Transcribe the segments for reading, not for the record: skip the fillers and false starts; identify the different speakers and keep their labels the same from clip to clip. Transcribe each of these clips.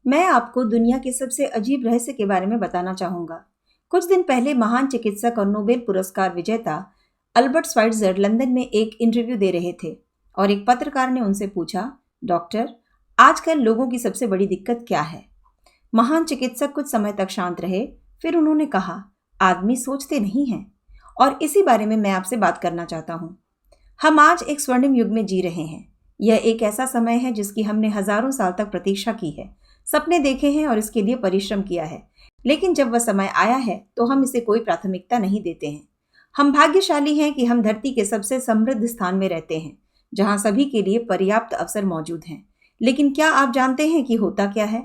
Speaker 1: मैं आपको दुनिया के सबसे अजीब रहस्य के बारे में बताना चाहूंगा। कुछ दिन पहले महान चिकित्सक और नोबेल पुरस्कार विजेता अल्बर्ट श्वाइट्जर लंदन में एक इंटरव्यू दे रहे थे और एक पत्रकार ने उनसे पूछा, डॉक्टर, आजकल लोगों की सबसे बड़ी दिक्कत क्या है? महान चिकित्सक कुछ समय तक शांत रहे, फिर उन्होंने कहा, आदमी सोचते नहीं हैं। और इसी बारे में मैं आपसे बात करना चाहता हूँ। हम आज एक स्वर्णिम युग में जी रहे हैं। यह एक ऐसा समय है जिसकी हमने हजारों साल तक प्रतीक्षा की है, सपने देखे हैं और इसके लिए परिश्रम किया है। लेकिन जब वह समय आया है तो हम इसे कोई प्राथमिकता नहीं देते हैं। हम भाग्यशाली हैं कि हम धरती के सबसे समृद्ध स्थान में रहते हैं, जहां सभी के लिए पर्याप्त अवसर मौजूद हैं। लेकिन क्या आप जानते हैं कि होता क्या है?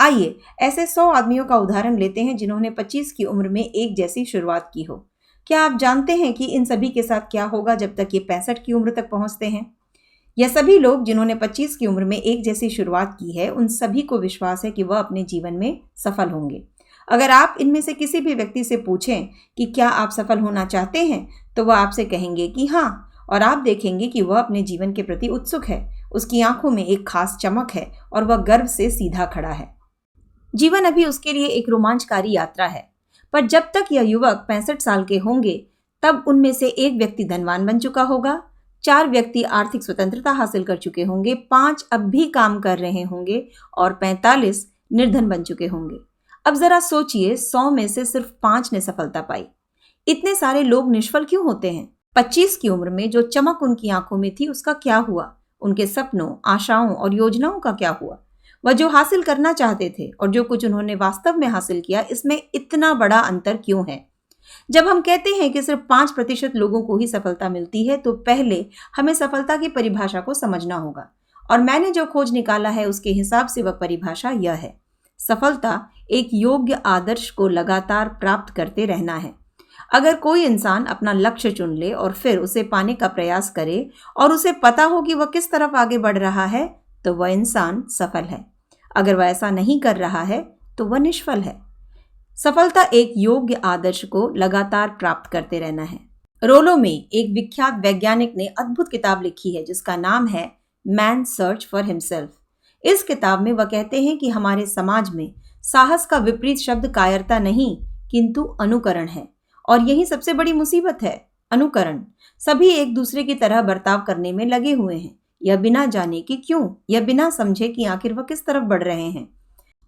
Speaker 1: आइए ऐसे 100 आदमियों का उदाहरण लेते हैं जिन्होंने 25 की उम्र में एक जैसी शुरुआत की हो। क्या आप जानते हैं कि इन सभी के साथ क्या होगा जब तक ये 65 की उम्र तक पहुंचते हैं? यह सभी लोग जिन्होंने 25 की उम्र में एक जैसी शुरुआत की है, उन सभी को विश्वास है कि वह अपने जीवन में सफल होंगे। अगर आप इनमें से किसी भी व्यक्ति से पूछें कि क्या आप सफल होना चाहते हैं, तो वह आपसे कहेंगे कि हाँ, और आप देखेंगे कि वह अपने जीवन के प्रति उत्सुक है। उसकी आंखों में एक खास चमक है और वह गर्व से सीधा खड़ा है। जीवन अभी उसके लिए एक रोमांचकारी यात्रा है। पर जब तक यह युवक 65 साल के होंगे, तब उनमें से एक व्यक्ति धनवान बन चुका होगा, 4 व्यक्ति आर्थिक स्वतंत्रता हासिल कर चुके होंगे, 5 अब भी काम कर रहे होंगे और 45 निर्धन बन चुके होंगे। अब जरा सोचिए, 100 में से सिर्फ 5 ने सफलता पाई। इतने सारे लोग निष्फल क्यों होते हैं? 25 की उम्र में जो चमक उनकी आंखों में थी, उसका क्या हुआ? उनके सपनों, आशाओं और योजनाओं का क्या हुआ? वह जो हासिल करना चाहते थे और जो कुछ उन्होंने वास्तव में हासिल किया, इसमें इतना बड़ा अंतर क्यों है? जब हम कहते हैं कि सिर्फ 5% लोगों को ही सफलता मिलती है, तो पहले हमें सफलता की परिभाषा को समझना होगा। और मैंने जो खोज निकाला है उसके हिसाब से वह परिभाषा यह है: सफलता एक योग्य आदर्श को लगातार प्राप्त करते रहना है। अगर कोई इंसान अपना लक्ष्य चुन ले और फिर उसे पाने का प्रयास करे और उसे पता हो कि वह किस तरफ आगे बढ़ रहा है, तो वह इंसान सफल है। अगर वह ऐसा नहीं कर रहा है तो वह निष्फल है। सफलता एक योग्य आदर्श को लगातार प्राप्त करते रहना है। रोलो में एक विख्यात वैज्ञानिक ने अद्भुत किताब लिखी है जिसका नाम है मैन सर्च फॉर हिमसेल्फ। इस किताब में वह कहते हैं कि हमारे समाज में साहस का विपरीत शब्द कायरता नहीं, किंतु अनुकरण है। और यही सबसे बड़ी मुसीबत है, अनुकरण। सभी एक दूसरे की तरह बर्ताव करने में लगे हुए हैं, यह बिना जाने कि क्यों, यह बिना समझे कि आखिर वह किस तरफ बढ़ रहे हैं।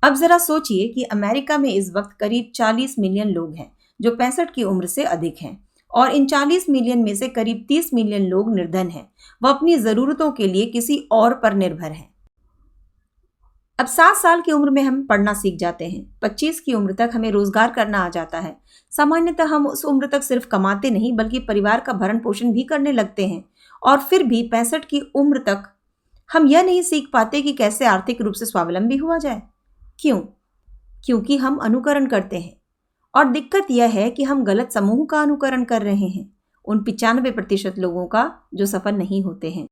Speaker 1: अब जरा सोचिए कि अमेरिका में इस वक्त करीब 40 मिलियन लोग हैं जो 65 की उम्र से अधिक हैं, और इन 40 मिलियन में से करीब 30 मिलियन लोग निर्धन हैं। वह अपनी जरूरतों के लिए किसी और पर निर्भर हैं। अब 7 साल की उम्र में हम पढ़ना सीख जाते हैं। 25 की उम्र तक हमें रोजगार करना आ जाता है। सामान्यतः हम उस उम्र तक सिर्फ कमाते नहीं बल्कि परिवार का भरण पोषण भी करने लगते हैं। और फिर भी 65 की उम्र तक हम यह नहीं सीख पाते कि कैसे आर्थिक रूप से स्वावलंबी हुआ जाए। क्यों? क्योंकि हम अनुकरण करते हैं। और दिक्कत यह है कि हम गलत समूह का अनुकरण कर रहे हैं, उन 95% लोगों का जो सफल नहीं होते हैं।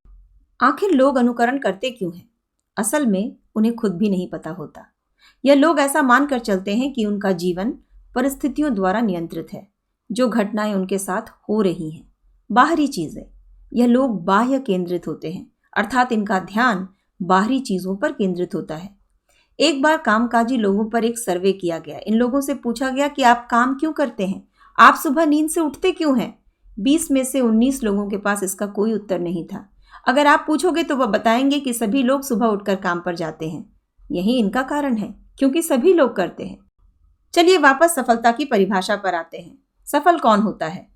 Speaker 1: आखिर लोग अनुकरण करते क्यों हैं? असल में उन्हें खुद भी नहीं पता होता। यह लोग ऐसा मानकर चलते हैं कि उनका जीवन परिस्थितियों द्वारा नियंत्रित है। जो घटनाएं उनके साथ हो रही हैं, बाहरी चीजें, यह लोग बाह्य केंद्रित होते हैं, अर्थात इनका ध्यान बाहरी चीजों पर केंद्रित होता है। एक बार कामकाजी लोगों पर एक सर्वे किया गया। इन लोगों से पूछा गया कि आप काम क्यों करते हैं, आप सुबह नींद से उठते क्यों हैं? 20 में से 19 लोगों के पास इसका कोई उत्तर नहीं था। अगर आप पूछोगे तो वह बताएंगे कि सभी लोग सुबह उठकर काम पर जाते हैं। यही इनका कारण है, क्योंकि सभी लोग करते हैं। चलिए वापस सफलता की परिभाषा पर आते हैं। सफल कौन होता है?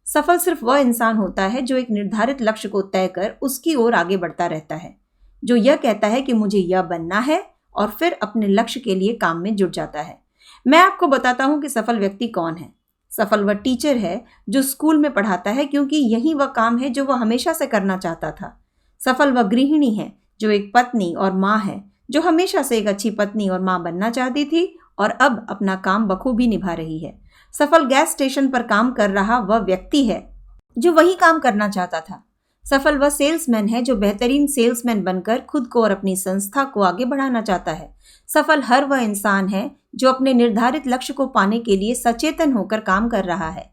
Speaker 1: सफल सिर्फ वह इंसान होता है जो एक निर्धारित लक्ष्य को तय कर उसकी ओर आगे बढ़ता रहता है, जो यह कहता है कि मुझे यह बनना है और फिर अपने लक्ष्य के लिए काम में जुट जाता है। मैं आपको बताता हूं कि सफल व्यक्ति कौन है। सफल वह टीचर है जो स्कूल में पढ़ाता है, क्योंकि यही वह काम है जो वह हमेशा से करना चाहता था। सफल वह गृहिणी है जो एक पत्नी और माँ है, जो हमेशा से एक अच्छी पत्नी और माँ बनना चाहती थी और अब अपना काम बखूबी निभा रही है। सफल गैस स्टेशन पर काम कर रहा वह व्यक्ति है जो वही काम करना चाहता था। सफल वह सेल्समैन है जो बेहतरीन सेल्समैन बनकर खुद को और अपनी संस्था को आगे बढ़ाना चाहता है। सफल हर वह इंसान है जो अपने निर्धारित लक्ष्य को पाने के लिए सचेतन होकर काम कर रहा है।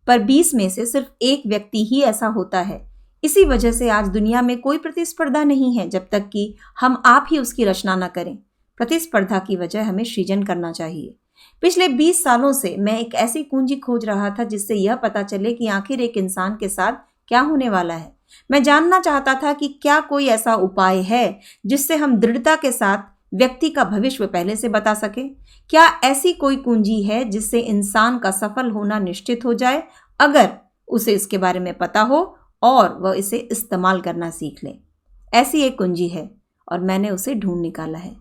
Speaker 1: पर 20 में से सिर्फ एक व्यक्ति ही ऐसा होता है। इसी वजह से आज दुनिया में कोई प्रतिस्पर्धा नहीं है जब तक कि हम आप ही उसकी रचना न करें। प्रतिस्पर्धा की वजह हमें सृजन करना चाहिए। पिछले 20 सालों से मैं एक ऐसी कुंजी खोज रहा था जिससे यह पता चले कि आखिर एक इंसान के साथ क्या होने वाला है। मैं जानना चाहता था कि क्या कोई ऐसा उपाय है जिससे हम दृढ़ता के साथ व्यक्ति का भविष्य पहले से बता सके। क्या ऐसी कोई कुंजी है जिससे इंसान का सफल होना निश्चित हो जाए अगर उसे इसके बारे में पता हो और वह इसे इस्तेमाल करना सीख ले। ऐसी एक कुंजी है और मैंने उसे ढूंढ निकाला है।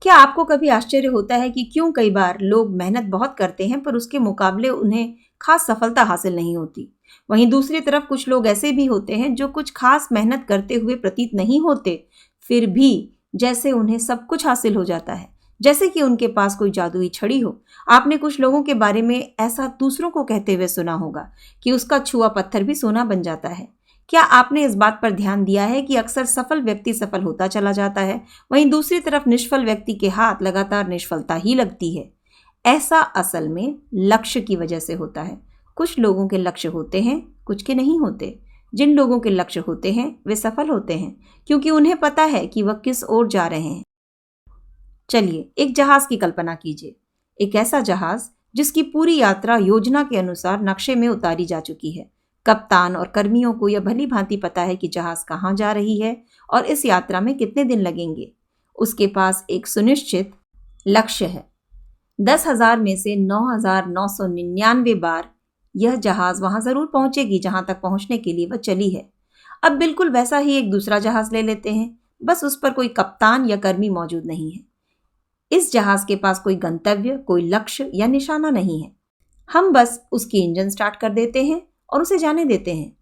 Speaker 1: क्या आपको कभी आश्चर्य होता है कि क्यों कई बार लोग मेहनत बहुत करते हैं पर उसके मुकाबले उन्हें खास सफलता हासिल नहीं होती। वहीं दूसरी तरफ कुछ लोग ऐसे भी होते हैं जो कुछ खास मेहनत करते हुए प्रतीत नहीं होते, फिर भी जैसे उन्हें सब कुछ हासिल हो जाता है, जैसे कि उनके पास कोई जादुई छड़ी हो। आपने कुछ लोगों के बारे में ऐसा दूसरों को कहते हुए सुना होगा कि उसका छुआ पत्थर भी सोना बन जाता है। क्या आपने इस बात पर ध्यान दिया है कि अक्सर सफल व्यक्ति सफल होता चला जाता है, वहीं दूसरी तरफ निष्फल व्यक्ति के हाथ लगातार निष्फलता ही लगती है। ऐसा असल में लक्ष्य की वजह से होता है। कुछ लोगों के लक्ष्य होते हैं, कुछ के नहीं होते। जिन लोगों के लक्ष्य होते हैं वे सफल होते हैं क्योंकि उन्हें पता है कि वह किस ओर जा रहे हैं। चलिए एक जहाज की कल्पना कीजिए, एक ऐसा जहाज जिसकी पूरी यात्रा योजना के अनुसार नक्शे में उतारी जा चुकी है। कप्तान और कर्मियों को यह भली भांति पता है कि जहाज कहाँ जा रही है और इस यात्रा में कितने दिन लगेंगे। उसके पास एक सुनिश्चित लक्ष्य है। 10,000 में से 9,999 बार यह जहाज वहां जरूर पहुंचेगी जहां तक पहुंचने के लिए वह चली है। अब बिल्कुल वैसा ही एक दूसरा जहाज ले लेते हैं, बस उस पर कोई कप्तान या कर्मी मौजूद नहीं है। इस जहाज के पास कोई गंतव्य, कोई लक्ष्य या निशाना नहीं है। हम बस उसकी इंजन स्टार्ट कर देते हैं और उसे जाने देते हैं।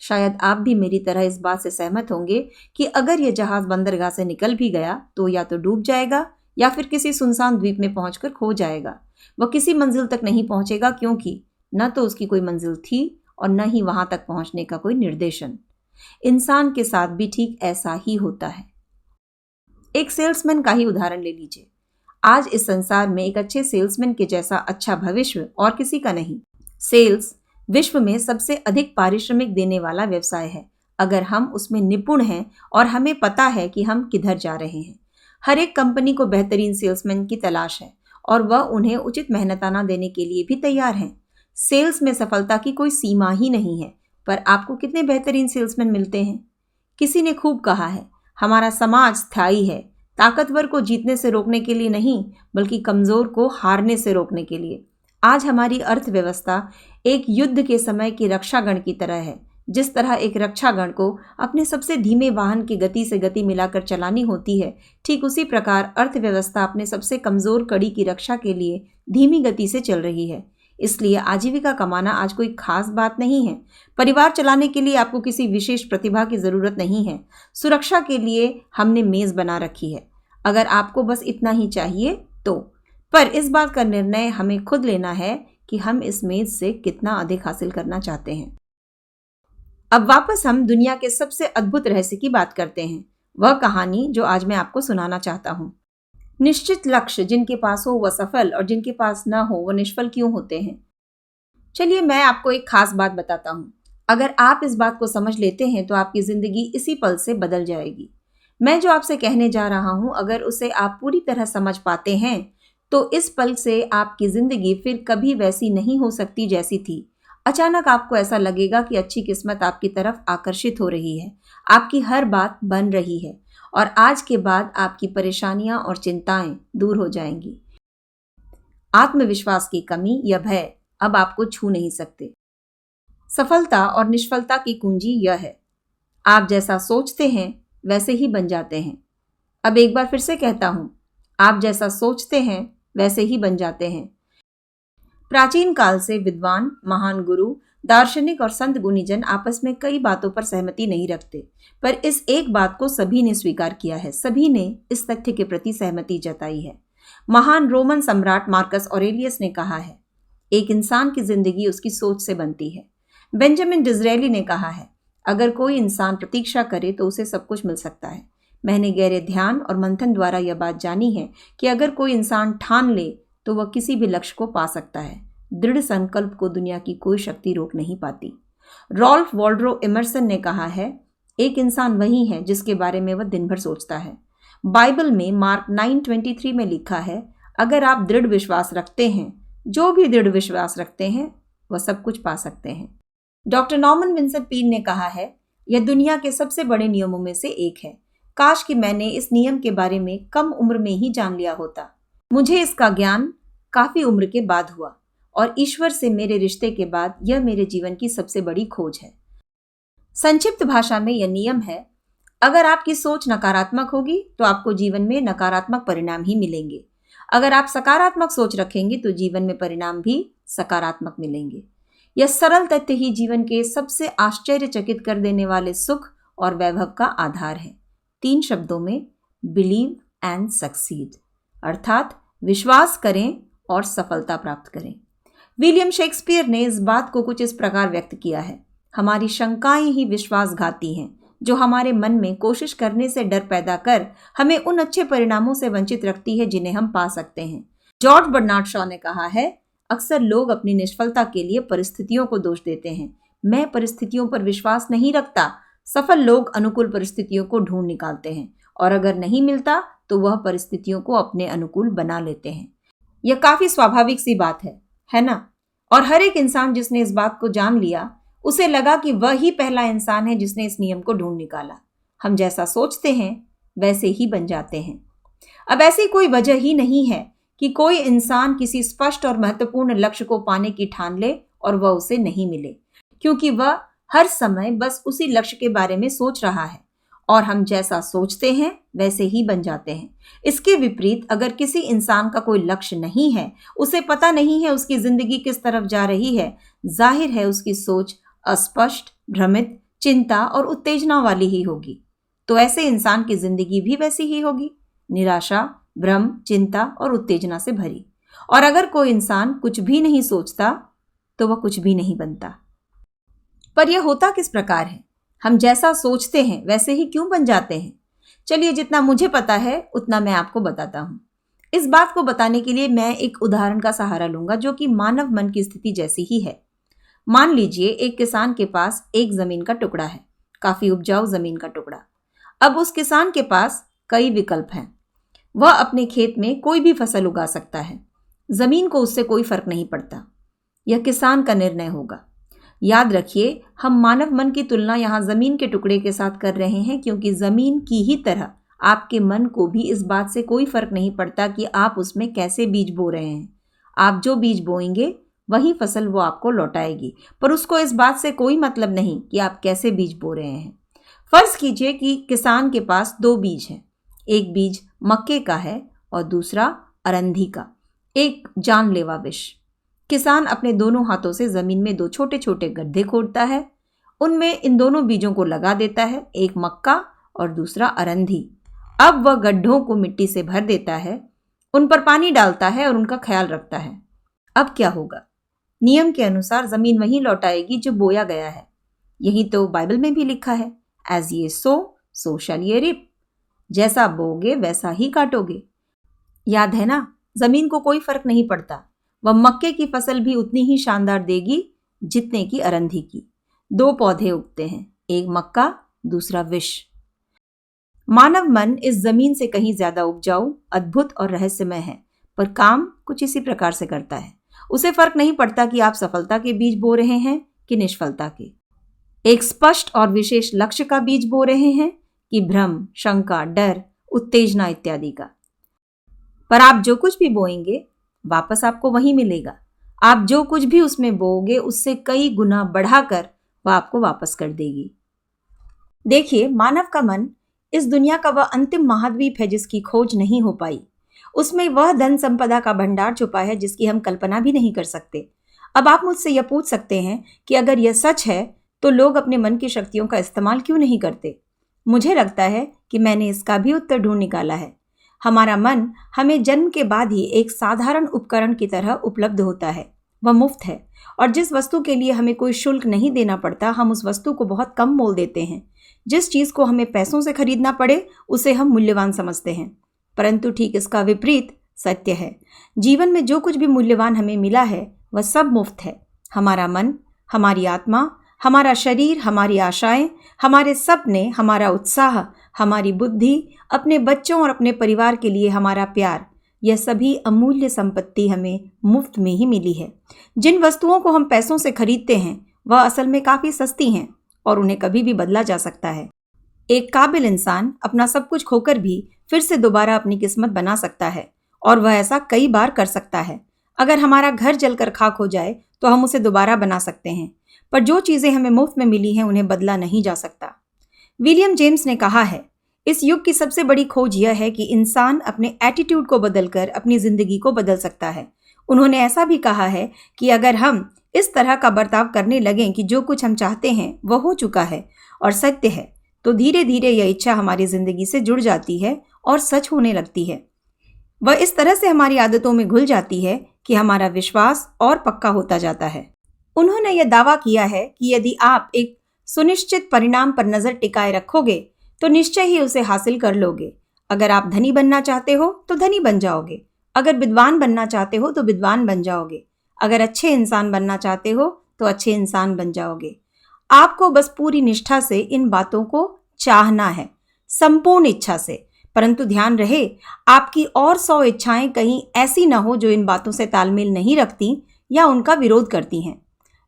Speaker 1: शायद आप भी मेरी तरह इस बात से सहमत होंगे कि अगर यह जहाज बंदरगाह से निकल भी गया तो या तो डूब जाएगा या फिर किसी सुनसान द्वीप में पहुंचकर खो जाएगा। वह किसी मंजिल तक नहीं पहुंचेगा क्योंकि न तो उसकी कोई मंजिल थी और न ही वहां तक पहुंचने का कोई निर्देशन। इंसान के साथ भी ठीक ऐसा ही होता है। एक सेल्समैन का ही उदाहरण ले लीजिए। आज इस संसार में एक अच्छे सेल्समैन के जैसा अच्छा भविष्य और किसी का नहीं। सेल्स विश्व में सबसे अधिक पारिश्रमिक देने वाला व्यवसाय है अगर हम उसमें निपुण हैं और हमें पता है कि हम किधर जा रहे हैं। हर एक कंपनी को बेहतरीन सेल्समैन की तलाश है और वह उन्हें उचित मेहनताना देने के लिए भी तैयार हैं। सेल्स में सफलता की कोई सीमा ही नहीं है, पर आपको कितने बेहतरीन सेल्समैन मिलते हैं। किसी ने खूब कहा है, हमारा समाज स्थायी है, ताकतवर को जीतने से रोकने के लिए नहीं बल्कि कमजोर को हारने से रोकने के लिए। आज हमारी अर्थव्यवस्था एक युद्ध के समय की रक्षागण की तरह है। जिस तरह एक रक्षागण को अपने सबसे धीमे वाहन की गति से गति मिलाकर चलानी होती है, ठीक उसी प्रकार अर्थव्यवस्था अपने सबसे कमजोर कड़ी की रक्षा के लिए धीमी गति से चल रही है। इसलिए आजीविका कमाना आज कोई खास बात नहीं है। परिवार चलाने के लिए आपको किसी विशेष प्रतिभा की जरूरत नहीं है। सुरक्षा के लिए हमने मेज बना रखी है, अगर आपको बस इतना ही चाहिए तो। पर इस बात का निर्णय हमें खुद लेना है कि हम इस मेज से कितना अधिक हासिल करना चाहते हैं। अब वापस हम दुनिया के सबसे अद्भुत रहस्य की बात करते हैं, वह कहानी जो आज मैं आपको सुनाना चाहता हूं। निश्चित लक्ष्य जिनके पास हो वह सफल और जिनके पास ना हो वह निष्फल क्यों होते हैं। चलिए मैं आपको एक खास बात बताता हूं। अगर आप इस बात को समझ लेते हैं तो आपकी जिंदगी इसी पल से बदल जाएगी। मैं जो आपसे कहने जा रहा हूं, अगर उसे आप पूरी तरह समझ पाते हैं तो इस पल से आपकी जिंदगी फिर कभी वैसी नहीं हो सकती जैसी थी। अचानक आपको ऐसा लगेगा कि अच्छी किस्मत आपकी तरफ आकर्षित हो रही है, आपकी हर बात बन रही है और आज के बाद आपकी परेशानियां और चिंताएं दूर हो जाएंगी। आत्मविश्वास की कमी या भय अब आपको छू नहीं सकते। सफलता और निष्फलता की कुंजी यह है, आप जैसा सोचते हैं वैसे ही बन जाते हैं। अब एक बार फिर से कहता हूं, आप जैसा सोचते हैं वैसे ही बन जाते हैं। प्राचीन काल से विद्वान, महान गुरु, दार्शनिक और संत गुणीजन आपस में कई बातों पर सहमति नहीं रखते, पर इस एक बात को सभी ने स्वीकार किया है, सभी ने इस तथ्य के प्रति सहमति जताई है। महान रोमन सम्राट मार्कस ऑरेलियस ने कहा है, एक इंसान की जिंदगी उसकी सोच से बनती है। बेंजामिन डिज़रेली ने कहा है, अगर कोई इंसान प्रतीक्षा करे तो उसे सब कुछ मिल सकता है। मैंने गहरे ध्यान और मंथन द्वारा यह बात जानी है कि अगर कोई इंसान ठान ले तो वह किसी भी लक्ष्य को पा सकता है। दृढ़ संकल्प को दुनिया की कोई शक्ति रोक नहीं पाती। रॉल्फ वॉल्डो एमर्सन ने कहा है, एक इंसान वही है जिसके बारे में वह दिन भर सोचता है। बाइबल में मार्क 9:23 में लिखा है, अगर आप दृढ़ विश्वास रखते हैं, जो भी दृढ़ विश्वास रखते हैं वह सब कुछ पा सकते हैं। डॉक्टर नॉर्मन विंसेंट पील ने कहा है, यह दुनिया के सबसे बड़े नियमों में से एक है। काश कि मैंने इस नियम के बारे में कम उम्र में ही जान लिया होता। मुझे इसका ज्ञान काफी उम्र के बाद हुआ और ईश्वर से मेरे रिश्ते के बाद यह मेरे जीवन की सबसे बड़ी खोज है। संक्षिप्त भाषा में यह नियम है, अगर आपकी सोच नकारात्मक होगी तो आपको जीवन में नकारात्मक परिणाम ही मिलेंगे। अगर आप सकारात्मक सोच रखेंगे तो जीवन में परिणाम भी सकारात्मक मिलेंगे। यह सरल तथ्य ही जीवन के सबसे आश्चर्यचकित कर देने वाले सुख और वैभव का आधार है। 3 शब्दों में, बिलीव एंड सक्सीड, अर्थात विश्वास करें और सफलता प्राप्त करें। विलियम शेक्सपियर ने इस बात को कुछ इस प्रकार व्यक्त किया है, हमारी शंकाएं ही विश्वासघाती हैं जो हमारे मन में कोशिश करने से डर पैदा कर हमें उन अच्छे परिणामों से वंचित रखती है जिन्हें हम पा सकते हैं। जॉर्ज बर्नार्ड शॉ ने कहा है, अक्सर लोग अपनी निष्फलता के लिए परिस्थितियों को दोष देते हैं। मैं परिस्थितियों पर विश्वास नहीं रखता। सफल लोग अनुकूल परिस्थितियों को ढूंढ निकालते हैं और अगर नहीं मिलता तो वह परिस्थितियों को अपने अनुकूल बना लेते हैं। यह काफी स्वाभाविक सी बात है ना? और हर एक इंसान जिसने इस बात को जान लिया, उसे लगा कि वह ही पहला इंसान है जिसने इस नियम को ढूंढ निकाला। हम जैसा सोचते हैं वैसे ही बन जाते हैं। अब ऐसी कोई वजह ही नहीं है कि कोई इंसान किसी स्पष्ट और महत्वपूर्ण लक्ष्य को पाने की ठान ले और वह उसे नहीं मिले, क्योंकि वह हर समय बस उसी लक्ष्य के बारे में सोच रहा है और हम जैसा सोचते हैं वैसे ही बन जाते हैं। इसके विपरीत, अगर किसी इंसान का कोई लक्ष्य नहीं है, उसे पता नहीं है उसकी जिंदगी किस तरफ जा रही है, जाहिर है उसकी सोच अस्पष्ट, भ्रमित, चिंता और उत्तेजना वाली ही होगी। तो ऐसे इंसान की जिंदगी भी वैसी ही होगी, निराशा, भ्रम, चिंता और उत्तेजना से भरी। और अगर कोई इंसान कुछ भी नहीं सोचता तो वह कुछ भी नहीं बनता। पर यह होता किस प्रकार है? हम जैसा सोचते हैं वैसे ही क्यों बन जाते हैं? चलिए, जितना मुझे पता है उतना मैं आपको बताता हूं। इस बात को बताने के लिए मैं एक उदाहरण का सहारा लूंगा जो कि मानव मन की स्थिति जैसी ही है। मान लीजिए एक किसान के पास एक जमीन का टुकड़ा है, काफी उपजाऊ जमीन का टुकड़ा। अब उस किसान के पास कई विकल्प हैं। वह अपने खेत में कोई भी फसल उगा सकता है। जमीन को उससे कोई फर्क नहीं पड़ता। यह किसान का निर्णय होगा। याद रखिए, हम मानव मन की तुलना यहाँ जमीन के टुकड़े के साथ कर रहे हैं, क्योंकि जमीन की ही तरह आपके मन को भी इस बात से कोई फर्क नहीं पड़ता कि आप उसमें कैसे बीज बो रहे हैं। आप जो बीज बोएंगे वही फसल वो आपको लौटाएगी, पर उसको इस बात से कोई मतलब नहीं कि आप कैसे बीज बो रहे हैं। फर्ज कीजिए कि किसान के पास 2 बीज हैं। एक बीज मक्के का है और दूसरा अरंधी का, एक जानलेवा विष। किसान अपने दोनों हाथों से जमीन में 2 छोटे छोटे गड्ढे खोदता है। उनमें इन दोनों बीजों को लगा देता है, एक मक्का और दूसरा अरंधी। अब वह गड्ढों को मिट्टी से भर देता है, उन पर पानी डालता है और उनका ख्याल रखता है। अब क्या होगा? नियम के अनुसार जमीन वही लौटाएगी जो बोया गया है। यही तो बाइबल में भी लिखा है, एज ये सो शैल ये रिप। जैसा बोगे वैसा ही काटोगे। याद है ना, जमीन को कोई फर्क नहीं पड़ता। वह मक्के की फसल भी उतनी ही शानदार देगी जितने की अरंधी की। 2 पौधे उगते हैं, एक मक्का, दूसरा विष। मानव मन इस जमीन से कहीं ज्यादा उपजाऊ, अद्भुत और रहस्यमय है, पर काम कुछ इसी प्रकार से करता है। उसे फर्क नहीं पड़ता कि आप सफलता के बीज बो रहे हैं कि निष्फलता के, एक स्पष्ट और विशेष लक्ष्य का बीज बो रहे हैं कि भ्रम, शंका, डर, उत्तेजना इत्यादि का। पर आप जो कुछ भी बोएंगे वापस आपको वही मिलेगा। आप जो कुछ भी उसमें बोओगे उससे कई गुना बढ़ाकर वह आपको वापस कर देगी। देखिए, मानव का मन इस दुनिया का वह अंतिम महाद्वीप है जिसकी खोज नहीं हो पाई। उसमें वह धन संपदा का भंडार छुपा है जिसकी हम कल्पना भी नहीं कर सकते। अब आप मुझसे यह पूछ सकते हैं कि अगर यह सच है तो लोग अपने मन की शक्तियों का इस्तेमाल क्यों नहीं करते? मुझे लगता है कि मैंने इसका भी उत्तर ढूंढ निकाला है। हमारा मन हमें जन्म के बाद ही एक साधारण उपकरण की तरह उपलब्ध होता है। वह मुफ्त है और जिस वस्तु के लिए हमें कोई शुल्क नहीं देना पड़ता, हम उस वस्तु को बहुत कम मोल देते हैं। जिस चीज को हमें पैसों से खरीदना पड़े उसे हम मूल्यवान समझते हैं। परंतु ठीक इसका विपरीत सत्य है। जीवन में जो कुछ भी मूल्यवान हमें मिला है वह सब मुफ्त है। हमारा मन, हमारी आत्मा, हमारा शरीर, हमारी आशाएं, हमारे सपने, हमारा उत्साह, हमारी बुद्धि अपने बच्चों और अपने परिवार के लिए हमारा प्यार, यह सभी अमूल्य संपत्ति हमें मुफ्त में ही मिली है। जिन वस्तुओं को हम पैसों से खरीदते हैं वह असल में काफ़ी सस्ती हैं और उन्हें कभी भी बदला जा सकता है। एक काबिल इंसान अपना सब कुछ खोकर भी फिर से दोबारा अपनी किस्मत बना सकता है और वह ऐसा कई बार कर सकता है। अगर हमारा घर जलकर खाक हो जाए तो हम उसे दोबारा बना सकते हैं, पर जो चीज़ें हमें मुफ्त में मिली हैं उन्हें बदला नहीं जा सकता। विलियम जेम्स ने कहा है, इस युग की सबसे बड़ी खोज यह है कि इंसान अपने एटीट्यूड को बदलकर अपनी जिंदगी को बदल सकता है। उन्होंने ऐसा भी कहा है कि अगर हम इस तरह का बर्ताव करने लगें कि जो कुछ हम चाहते हैं वह हो चुका है और सत्य है, तो धीरे धीरे यह इच्छा हमारी जिंदगी से जुड़ जाती है और सच होने लगती है। वह इस तरह से हमारी आदतों में घुल जाती है कि हमारा विश्वास और पक्का होता जाता है। उन्होंने यह दावा किया है कि यदि आप एक सुनिश्चित परिणाम पर नजर टिकाए रखोगे तो निश्चय ही उसे हासिल कर लोगे। अगर आप धनी बनना चाहते हो तो धनी बन जाओगे, अगर विद्वान बनना चाहते हो तो विद्वान बन जाओगे, अगर अच्छे इंसान बनना चाहते हो तो अच्छे इंसान बन जाओगे। आपको बस पूरी निष्ठा से इन बातों को चाहना है, संपूर्ण इच्छा से। परंतु ध्यान रहे, आपकी और 100 इच्छाएं कहीं ऐसी न हो जो इन बातों से तालमेल नहीं रखती या उनका विरोध करती हैं।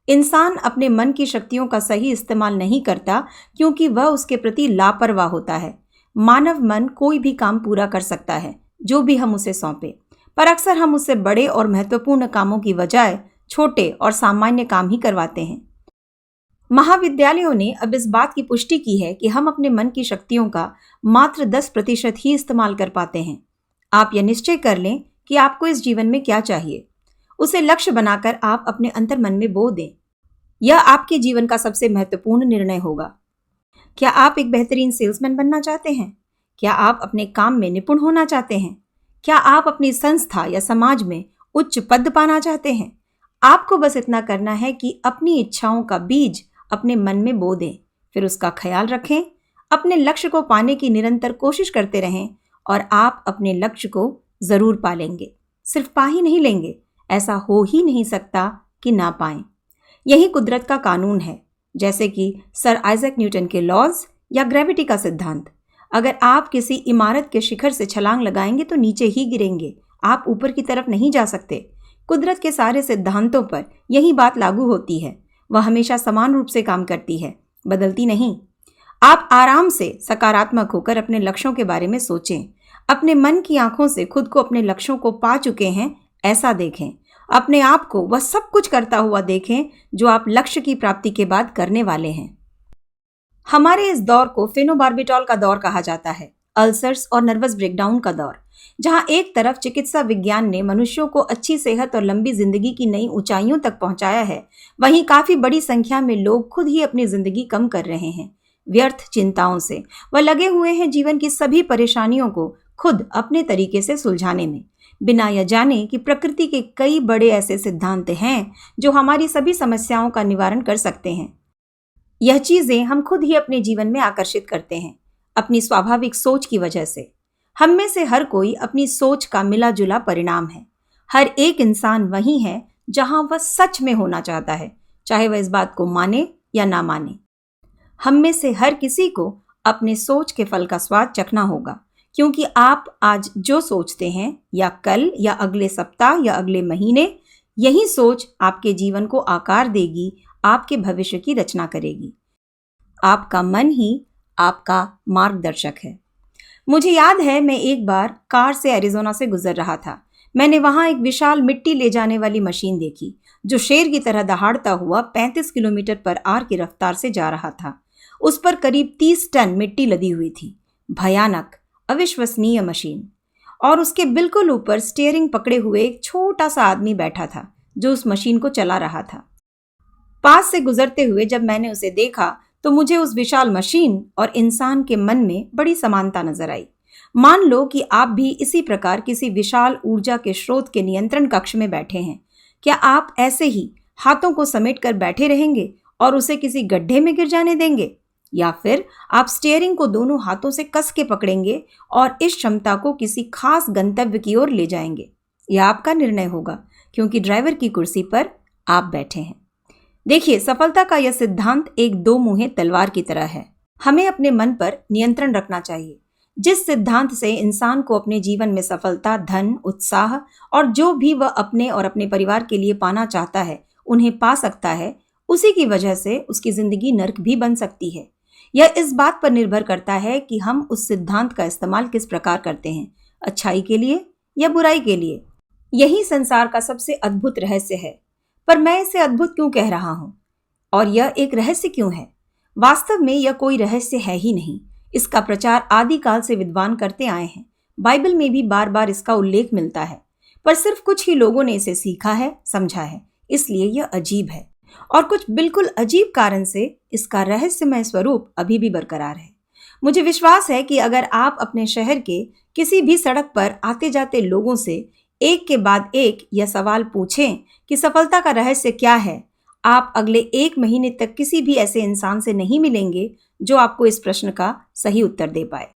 Speaker 1: इंसान अपने मन की शक्तियों का सही इस्तेमाल नहीं करता क्योंकि वह उसके प्रति लापरवाह होता है। मानव मन कोई भी काम पूरा कर सकता है जो भी हम उसे सौंपे, पर अक्सर हम उससे बड़े और महत्वपूर्ण कामों की बजाय छोटे और सामान्य काम ही करवाते हैं। महाविद्यालयों ने अब इस बात की पुष्टि की है कि हम अपने मन की शक्तियों का मात्र 10% ही इस्तेमाल कर पाते हैं। आप यह निश्चय कर लें कि आपको इस जीवन में क्या चाहिए, उसे लक्ष्य बनाकर आप अपने अंतर्मन में बो दें। यह आपके जीवन का सबसे महत्वपूर्ण निर्णय होगा। क्या आप एक बेहतरीन सेल्समैन बनना चाहते हैं? क्या आप अपने काम में निपुण होना चाहते हैं? क्या आप अपनी संस्था या समाज में उच्च पद पाना चाहते हैं? आपको बस इतना करना है कि अपनी इच्छाओं का बीज अपने मन में बो दें, फिर उसका ख्याल रखें, अपने लक्ष्य को पाने की निरंतर कोशिश करते रहें और आप अपने लक्ष्य को जरूर पा लेंगे। सिर्फ पा ही नहीं लेंगे, ऐसा हो ही नहीं सकता कि ना पाएं। यही कुदरत का कानून है, जैसे कि सर आइजैक न्यूटन के लॉज या ग्रेविटी का सिद्धांत। अगर आप किसी इमारत के शिखर से छलांग लगाएंगे तो नीचे ही गिरेंगे, आप ऊपर की तरफ नहीं जा सकते। कुदरत के सारे सिद्धांतों पर यही बात लागू होती है। वह हमेशा समान रूप से काम करती है, बदलती नहीं। आप आराम से सकारात्मक होकर अपने लक्ष्यों के बारे में सोचें। अपने मन की आंखों से खुद को अपने लक्ष्यों को पा चुके हैं ऐसा देखें। अपने आप को वह सब कुछ करता हुआ देखें जो आप लक्ष्य की प्राप्ति के बाद करने वाले हैं। हमारे इस दौर को फेनोबार्बिटॉल का दौर कहा जाता है, अल्सर्स और नर्वस ब्रेकडाउन का दौर, जहां एक तरफ चिकित्सा विज्ञान ने मनुष्यों को अच्छी सेहत और लंबी जिंदगी की नई ऊंचाइयों तक पहुंचाया है, वहीं काफी बड़ी संख्या में लोग खुद ही अपनी जिंदगी कम कर रहे हैं। व्यर्थ चिंताओं से वह लगे हुए हैं जीवन की सभी परेशानियों को खुद अपने तरीके से सुलझाने में, बिना यह जाने कि प्रकृति के कई बड़े ऐसे सिद्धांत हैं जो हमारी सभी समस्याओं का निवारण कर सकते हैं। यह चीजें हम खुद ही अपने जीवन में आकर्षित करते हैं, अपनी स्वाभाविक सोच की वजह से। हम में से हर कोई अपनी सोच का मिला जुला परिणाम है। हर एक इंसान वही है जहां वह सच में होना चाहता है, चाहे वह इस बात को माने या ना माने। हम में से हर किसी को अपने सोच के फल का स्वाद चखना होगा, क्योंकि आप आज जो सोचते हैं या कल या अगले सप्ताह या अगले महीने, यही सोच आपके जीवन को आकार देगी, आपके भविष्य की रचना करेगी। आपका मन ही आपका मार्गदर्शक है। मुझे याद है, मैं एक बार कार से एरिज़ोना से गुजर रहा था। मैंने वहां एक विशाल मिट्टी ले जाने वाली मशीन देखी जो शेर की तरह दहाड़ता हुआ 35 किलोमीटर पर आवर की रफ्तार से जा रहा था। उस पर करीब 30 टन मिट्टी लदी हुई थी। भयानक, अविश्वसनीय मशीन। और उसके बिल्कुल ऊपर स्टीयरिंग पकड़े हुए एक छोटा सा आदमी बैठा था जो उस मशीन को चला रहा था। पास से गुजरते हुए जब मैंने उसे देखा तो मुझे उस विशाल मशीन और इंसान के मन में बड़ी समानता नजर आई। मान लो कि आप भी इसी प्रकार किसी विशाल ऊर्जा के स्रोत के नियंत्रण कक्ष में बैठे हैं। क्या आप ऐसे ही हाथों को समेट कर बैठे रहेंगे और उसे किसी गड्ढे में गिर जाने देंगे, या फिर आप स्टीयरिंग को दोनों हाथों से कस के पकड़ेंगे और इस क्षमता को किसी खास गंतव्य की ओर ले जाएंगे? यह आपका निर्णय होगा, क्योंकि ड्राइवर की कुर्सी पर आप बैठे हैं। देखिए, सफलता का यह सिद्धांत एक दो मुहे तलवार की तरह है। हमें अपने मन पर नियंत्रण रखना चाहिए। जिस सिद्धांत से इंसान को अपने जीवन में सफलता, धन, उत्साह और जो भी वह अपने और अपने परिवार के लिए पाना चाहता है उन्हें पा सकता है, उसी की वजह से उसकी जिंदगी नर्क भी बन सकती है। यह इस बात पर निर्भर करता है कि हम उस सिद्धांत का इस्तेमाल किस प्रकार करते हैं, अच्छाई के लिए या बुराई के लिए। यही संसार का सबसे अद्भुत रहस्य है। पर मैं इसे अद्भुत क्यों कह रहा हूं? और यह एक रहस्य क्यों है? वास्तव में यह कोई रहस्य है ही नहीं। इसका प्रचार आदिकाल से विद्वान करते आए हैं। बाइबल में भी बार बार इसका उल्लेख मिलता है, पर सिर्फ कुछ ही लोगों ने इसे सीखा है, समझा है। इसलिए यह अजीब है, और कुछ बिल्कुल अजीब कारण से इसका रहस्यमय स्वरूप अभी भी बरकरार है। मुझे विश्वास है कि अगर आप अपने शहर के किसी भी सड़क पर आते जाते लोगों से एक के बाद एक यह सवाल पूछें कि सफलता का रहस्य क्या है, आप अगले 1 महीने तक किसी भी ऐसे इंसान से नहीं मिलेंगे जो आपको इस प्रश्न का सही उत्तर दे पाए।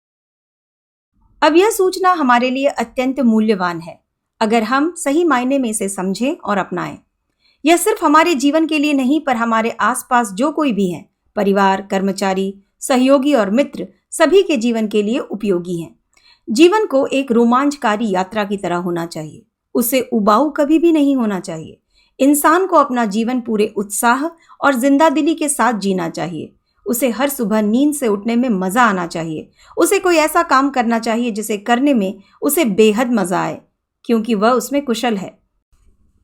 Speaker 1: अब यह सूचना हमारे लिए अत्यंत मूल्यवान है अगर हम सही मायने में इसे समझें और अपनाएं। यह सिर्फ हमारे जीवन के लिए नहीं, पर हमारे आसपास जो कोई भी है, परिवार, कर्मचारी, सहयोगी और मित्र, सभी के जीवन के लिए उपयोगी है। जीवन को एक रोमांचकारी यात्रा की तरह होना चाहिए। उसे उबाऊ कभी भी नहीं होना चाहिए। इंसान को अपना जीवन पूरे उत्साह और जिंदादिली के साथ जीना चाहिए। उसे हर सुबह नींद से उठने में मजा आना चाहिए। उसे कोई ऐसा काम करना चाहिए जिसे करने में उसे बेहद मजा आए, क्योंकि वह उसमें कुशल है।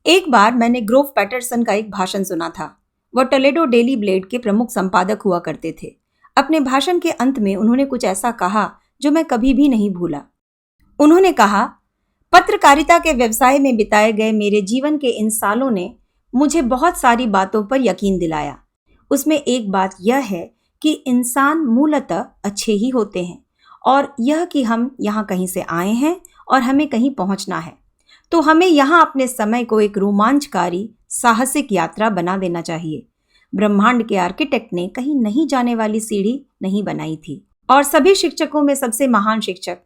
Speaker 1: एक बार मैंने ग्रोव पैटरसन का एक भाषण सुना था। वह टोलेडो डेली ब्लेड के प्रमुख संपादक हुआ करते थे। अपने भाषण के अंत में उन्होंने कुछ ऐसा कहा जो मैं कभी भी नहीं भूला। उन्होंने कहा, पत्रकारिता के व्यवसाय में बिताए गए मेरे जीवन के इन सालों ने मुझे बहुत सारी बातों पर यकीन दिलाया। उसमें एक बात यह है कि इंसान मूलतः अच्छे ही होते हैं, और यह कि हम यहाँ कहीं से आए हैं और हमें कहीं पहुंचना है, तो हमें यहाँ अपने समय को एक रोमांचकारी साहसिक यात्रा बना देना चाहिए। ब्रह्मांड के आर्किटेक्ट ने कहीं नहीं जाने वाली सीढ़ी नहीं बनाई थी, और सभी शिक्षकों में सबसे महान शिक्षक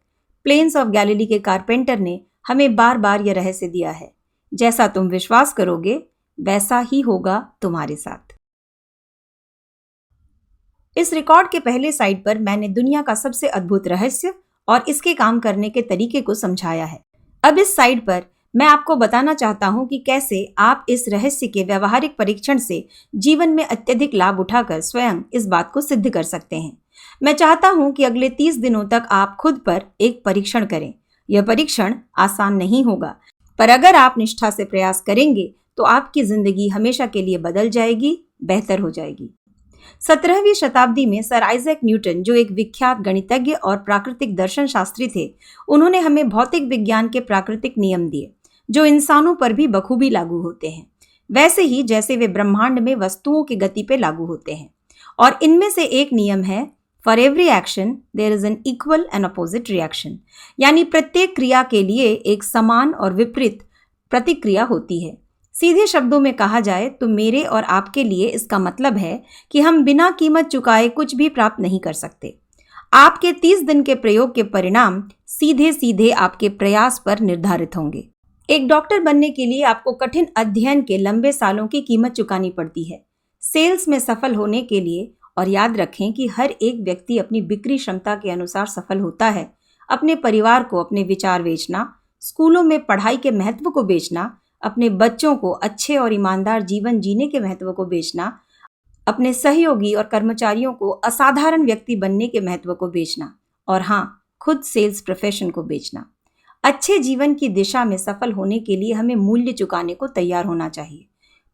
Speaker 1: प्लेन्स ऑफ गैलिली के कारपेंटर ने हमें बार बार यह रहस्य दिया है, जैसा तुम विश्वास करोगे वैसा ही होगा तुम्हारे साथ। इस रिकॉर्ड के पहले साइड पर मैंने दुनिया का सबसे अद्भुत रहस्य और इसके काम करने के तरीके को समझाया है। अब इस साइड पर मैं आपको बताना चाहता हूं कि कैसे आप इस रहस्य के व्यवहारिक परीक्षण से जीवन में अत्यधिक लाभ उठाकर स्वयं इस बात को सिद्ध कर सकते हैं। मैं चाहता हूं कि अगले 30 दिनों तक आप खुद पर एक परीक्षण करें। यह परीक्षण आसान नहीं होगा, पर अगर आप निष्ठा से प्रयास करेंगे तो आपकी जिंदगी हमेशा के लिए बदल जाएगी, बेहतर हो जाएगी। 17वीं शताब्दी में सर आइजैक न्यूटन, जो एक विख्यात गणितज्ञ और प्राकृतिक दर्शन शास्त्री थे, उन्होंने हमें भौतिक विज्ञान के प्राकृतिक नियम दिए जो इंसानों पर भी बखूबी लागू होते हैं, वैसे ही जैसे वे ब्रह्मांड में वस्तुओं की गति पर लागू होते हैं। और इनमें से एक नियम है, for every action there is an equal and opposite reaction, यानी प्रत्येक क्रिया के लिए एक समान और विपरीत प्रतिक्रिया होती है। सीधे शब्दों में कहा जाए तो मेरे और आपके लिए इसका मतलब है कि हम बिना कीमत चुकाए कुछ भी प्राप्त नहीं कर सकते। आपके 30 दिन के प्रयोग के परिणाम सीधे सीधे आपके प्रयास पर निर्धारित होंगे। एक डॉक्टर बनने के लिए आपको कठिन अध्ययन के लंबे सालों की कीमत चुकानी पड़ती है। सेल्स में सफल होने के लिए, और याद रखें कि हर एक व्यक्ति अपनी बिक्री क्षमता के अनुसार सफल होता है, अपने परिवार को अपने विचार बेचना, स्कूलों में पढ़ाई के महत्व को बेचना, अपने बच्चों को अच्छे और ईमानदार जीवन जीने के महत्व को बेचना, अपने सहयोगी और कर्मचारियों को असाधारण व्यक्ति बनने के महत्व को बेचना, और हाँ, खुद सेल्स प्रोफेशन को बेचना। अच्छे जीवन की दिशा में सफल होने के लिए हमें मूल्य चुकाने को तैयार होना चाहिए।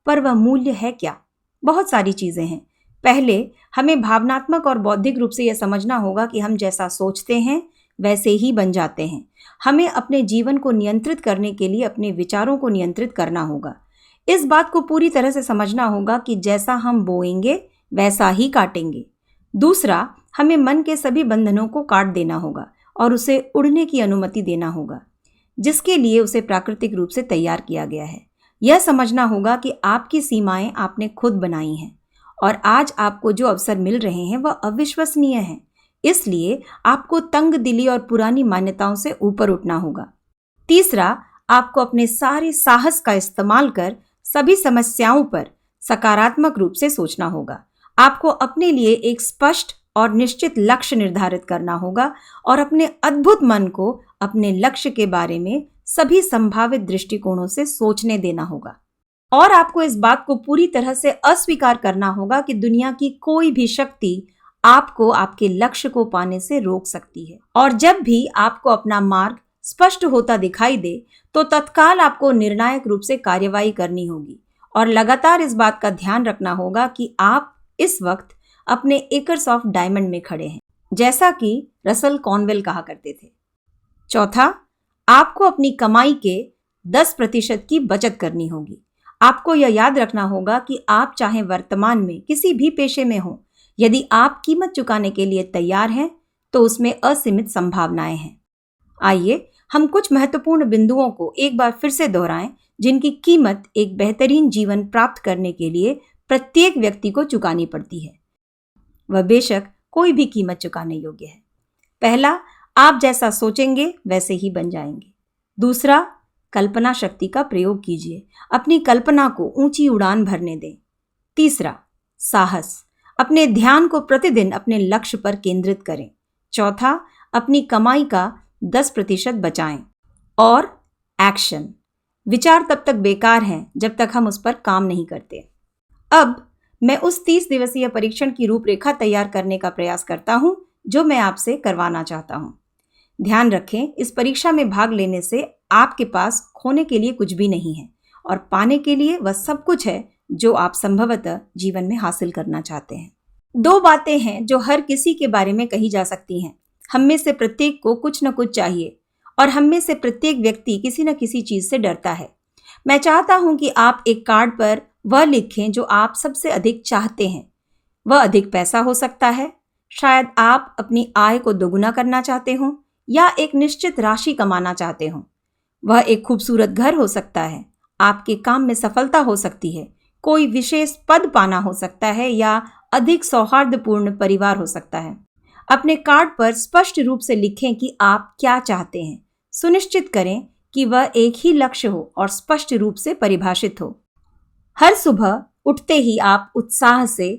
Speaker 1: पर वह मूल्य है क्या? बहुत सारी चीजें हैं। पहले हमें भावनात्मक और बौद्धिक रूप से यह समझना होगा कि हम जैसा सोचते हैं वैसे ही बन जाते हैं। हमें अपने जीवन को नियंत्रित करने के लिए अपने विचारों को नियंत्रित करना होगा। इस बात को पूरी तरह से समझना होगा कि जैसा हम बोएंगे वैसा ही काटेंगे। दूसरा, हमें मन के सभी बंधनों को काट देना होगा और उसे उड़ने की अनुमति देना होगा, जिसके लिए उसे प्राकृतिक रूप से तैयार किया गया है। यह समझना होगा कि आपकी सीमाएं आपने खुद बनाई हैं, और आज आपको जो अवसर मिल रहे हैं वह अविश्वसनीय हैं। इसलिए आपको तंग दिली और पुरानी मान्यताओं से ऊपर उठना होगा। तीसरा, आपको अपने सारे साहस का इस्तेमाल कर सभी समस्याओं पर सकारात्मक रूप से सोचना होगा। आपको अपने लिए एक स्पष्ट और निश्चित लक्ष्य निर्धारित करना होगा और अपने अद्भुत मन को अपने लक्ष्य के बारे में सभी संभावित दृष्टिकोणों से सोचने देना होगा। और आपको इस बात को पूरी तरह से अस्वीकार करना होगा कि दुनिया की कोई भी शक्ति आपको आपके लक्ष्य को पाने से रोक सकती है। और जब भी आपको अपना मार्ग स्पष्ट होता दिखाई दे तो तत्काल आपको निर्णायक रूप से कार्यवाही करनी होगी और लगातार इस बात का ध्यान रखना होगा कि आप इस वक्त अपने एकर्स ऑफ डायमंड में खड़े हैं, जैसा कि रसल कॉर्नवेल कहा करते थे। चौथा, आपको अपनी कमाई के 10% की बचत करनी होगी। आपको यह याद रखना होगा कि आप चाहे वर्तमान में किसी भी पेशे में हो, यदि आप कीमत चुकाने के लिए तैयार हैं तो उसमें असीमित संभावनाएं हैं। आइए हम कुछ महत्वपूर्ण बिंदुओं को एक बार फिर से दोहराएं जिनकी कीमत एक बेहतरीन जीवन प्राप्त करने के लिए प्रत्येक व्यक्ति को चुकानी पड़ती है। वह बेशक कोई भी कीमत चुकाने योग्य है। पहला, आप जैसा सोचेंगे वैसे ही बन जाएंगे। दूसरा, कल्पना शक्ति का प्रयोग कीजिए, अपनी कल्पना को ऊंची उड़ान भरने दें। तीसरा, साहस, अपने ध्यान को प्रतिदिन अपने लक्ष्य पर केंद्रित करें। चौथा, अपनी कमाई का 10% बचाएं। और एक्शन, विचार तब तक बेकार हैं जब तक हम उस पर काम नहीं करते। अब मैं उस 30 दिवसीय परीक्षण की रूपरेखा तैयार करने का प्रयास करता हूं जो मैं आपसे करवाना चाहता हूं। ध्यान रखें, इस परीक्षा में भाग लेने से आपके पास खोने के लिए कुछ भी नहीं है और पाने के लिए वह सब कुछ है जो आप संभवतः जीवन में हासिल करना चाहते हैं। 2 बातें हैं जो हर किसी के बारे में कही जा सकती हैं। हम में से प्रत्येक को कुछ न कुछ चाहिए और हम में से प्रत्येक व्यक्ति किसी न किसी चीज से डरता है। मैं चाहता हूं कि आप एक कार्ड पर वह लिखें जो आप सबसे अधिक चाहते हैं। वह अधिक पैसा हो सकता है, शायद आप अपनी आय को दोगुना करना चाहते हो या एक निश्चित राशि कमाना चाहते हो। वह एक खूबसूरत घर हो सकता है, आपके काम में सफलता हो सकती है, कोई विशेष पद पाना हो सकता है या अधिक सौहार्दपूर्ण परिवार हो सकता है। अपने कार्ड पर स्पष्ट रूप से लिखें कि आप क्या चाहते हैं। सुनिश्चित करें कि वह एक ही लक्ष्य हो और स्पष्ट रूप से परिभाषित हो। हर सुबह उठते ही आप उत्साह से